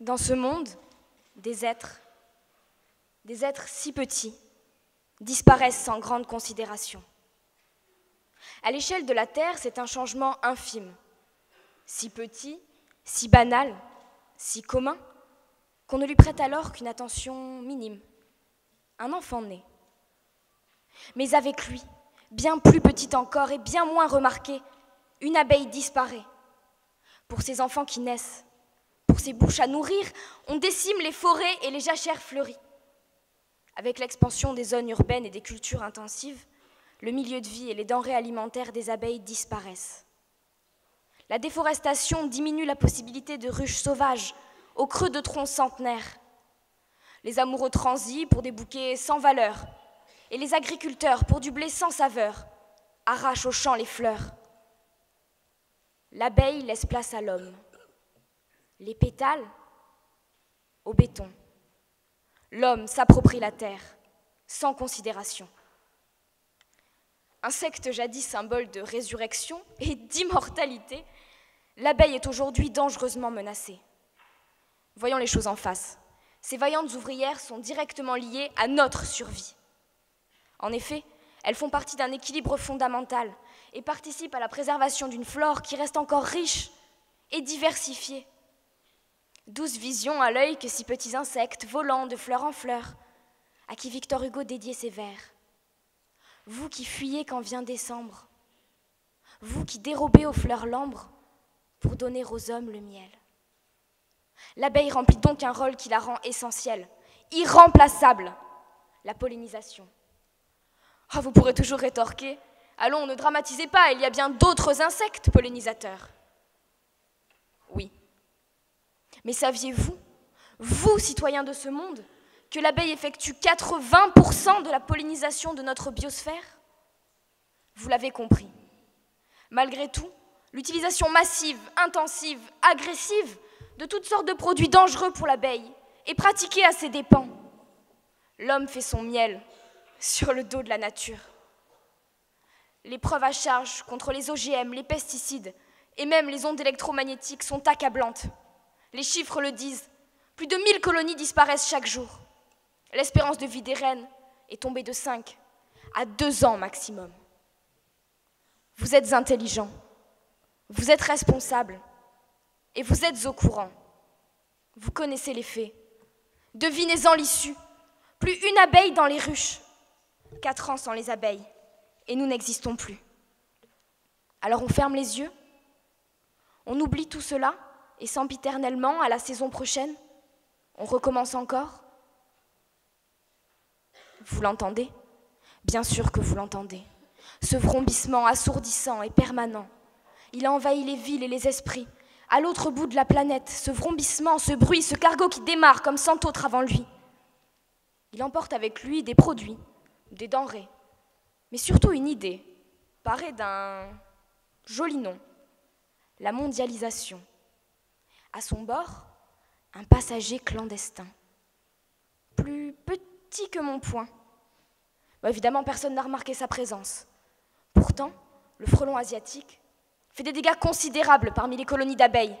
Dans ce monde, des êtres si petits, disparaissent sans grande considération. À l'échelle de la Terre, c'est un changement infime, si petit, si banal, si commun, qu'on ne lui prête alors qu'une attention minime. Un enfant né. Mais avec lui, bien plus petite encore et bien moins remarquée, une abeille disparaît. Pour ces enfants qui naissent, pour ces bouches à nourrir, on décime les forêts et les jachères fleuries. Avec l'expansion des zones urbaines et des cultures intensives, le milieu de vie et les denrées alimentaires des abeilles disparaissent. La déforestation diminue la possibilité de ruches sauvages au creux de troncs centenaires. Les amoureux transis pour des bouquets sans valeur et les agriculteurs pour du blé sans saveur arrachent aux champs les fleurs. L'abeille laisse place à l'homme, les pétales au béton. L'homme s'approprie la terre, sans considération. Insecte jadis symbole de résurrection et d'immortalité, l'abeille est aujourd'hui dangereusement menacée. Voyons les choses en face. Ces vaillantes ouvrières sont directement liées à notre survie. En effet, elles font partie d'un équilibre fondamental et participent à la préservation d'une flore qui reste encore riche et diversifiée. Douce vision à l'œil que ces petits insectes volant de fleur en fleur, à qui Victor Hugo dédiait ses vers. Vous qui fuyez quand vient décembre, vous qui dérobez aux fleurs l'ambre pour donner aux hommes le miel. L'abeille remplit donc un rôle qui la rend essentielle, irremplaçable, la pollinisation. Oh, vous pourrez toujours rétorquer, allons, ne dramatisez pas, il y a bien d'autres insectes pollinisateurs. Oui. Mais saviez-vous, vous, citoyens de ce monde, que l'abeille effectue 80% de la pollinisation de notre biosphère? Vous l'avez compris. Malgré tout, l'utilisation massive, intensive, agressive de toutes sortes de produits dangereux pour l'abeille est pratiquée à ses dépens. L'homme fait son miel sur le dos de la nature. Les preuves à charge contre les OGM, les pesticides et même les ondes électromagnétiques sont accablantes. Les chiffres le disent, plus de 1000 colonies disparaissent chaque jour. L'espérance de vie des reines est tombée de 5 à 2 ans maximum. Vous êtes intelligents, vous êtes responsables et vous êtes au courant. Vous connaissez les faits. Devinez-en l'issue. Plus une abeille dans les ruches. 4 ans sans les abeilles et nous n'existons plus. Alors on ferme les yeux, on oublie tout cela et sempiternellement, à la saison prochaine, on recommence encore. Vous l'entendez? Bien sûr que vous l'entendez. Ce vrombissement assourdissant et permanent, il a envahi les villes et les esprits. À l'autre bout de la planète, ce vrombissement, ce bruit, ce cargo qui démarre comme 100 autres avant lui. Il emporte avec lui des produits, des denrées, mais surtout une idée, parée d'un joli nom, la mondialisation. À son bord, un passager clandestin, plus petit que mon poing. Évidemment, personne n'a remarqué sa présence. Pourtant, le frelon asiatique fait des dégâts considérables parmi les colonies d'abeilles.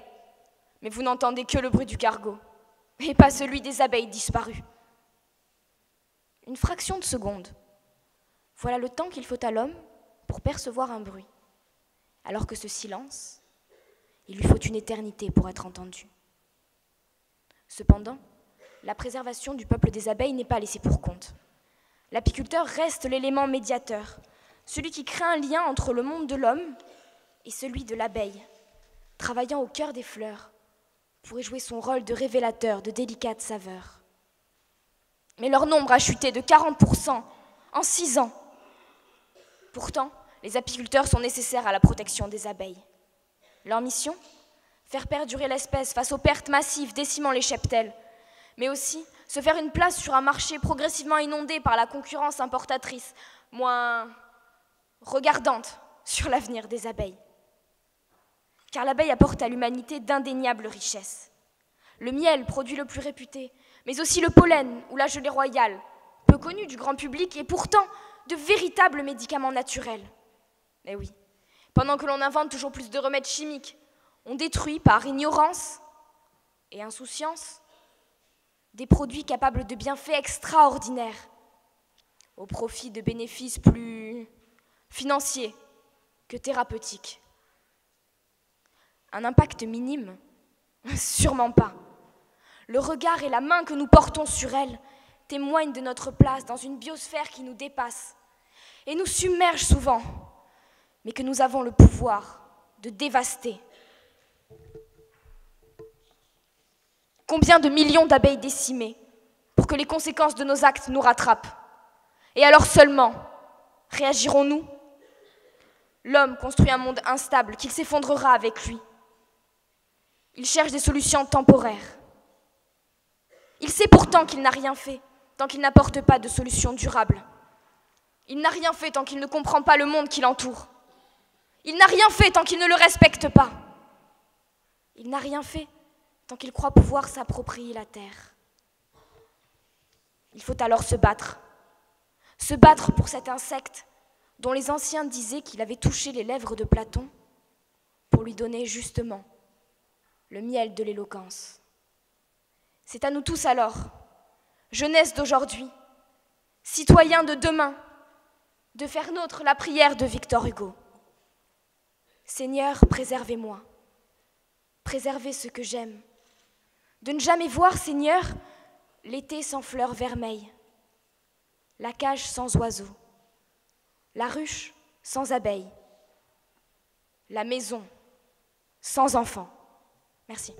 Mais vous n'entendez que le bruit du cargo, et pas celui des abeilles disparues. Une fraction de seconde, voilà le temps qu'il faut à l'homme pour percevoir un bruit, alors que ce silence, il lui faut une éternité pour être entendu. Cependant, la préservation du peuple des abeilles n'est pas laissée pour compte. L'apiculteur reste l'élément médiateur, celui qui crée un lien entre le monde de l'homme et celui de l'abeille, travaillant au cœur des fleurs pour y jouer son rôle de révélateur de délicates saveurs. Mais leur nombre a chuté de 40% en 6 ans. Pourtant, les apiculteurs sont nécessaires à la protection des abeilles. Leur mission? Faire perdurer l'espèce face aux pertes massives décimant les cheptels, mais aussi se faire une place sur un marché progressivement inondé par la concurrence importatrice, moins regardante sur l'avenir des abeilles. Car l'abeille apporte à l'humanité d'indéniables richesses. Le miel, produit le plus réputé, mais aussi le pollen ou la gelée royale, peu connu du grand public et pourtant de véritables médicaments naturels. Eh oui, pendant que l'on invente toujours plus de remèdes chimiques, on détruit par ignorance et insouciance, des produits capables de bienfaits extraordinaires, au profit de bénéfices plus financiers que thérapeutiques. Un impact minime? Sûrement pas. Le regard et la main que nous portons sur elles témoignent de notre place dans une biosphère qui nous dépasse et nous submerge souvent, mais que nous avons le pouvoir de dévaster. Combien de millions d'abeilles décimées pour que les conséquences de nos actes nous rattrapent? Et alors seulement réagirons-nous? L'homme construit un monde instable qu'il s'effondrera avec lui. Il cherche des solutions temporaires. Il sait pourtant qu'il n'a rien fait tant qu'il n'apporte pas de solution durable. Il n'a rien fait tant qu'il ne comprend pas le monde qui l'entoure. Il n'a rien fait tant qu'il ne le respecte pas. Il n'a rien fait tant qu'il croit pouvoir s'approprier la terre. Il faut alors se battre pour cet insecte dont les anciens disaient qu'il avait touché les lèvres de Platon pour lui donner justement le miel de l'éloquence. C'est à nous tous alors, jeunesse d'aujourd'hui, citoyens de demain, de faire nôtre la prière de Victor Hugo. Seigneur, préservez-moi, préservez ce que j'aime, de ne jamais voir, Seigneur, l'été sans fleurs vermeilles, la cage sans oiseaux, la ruche sans abeilles, la maison sans enfants. Merci.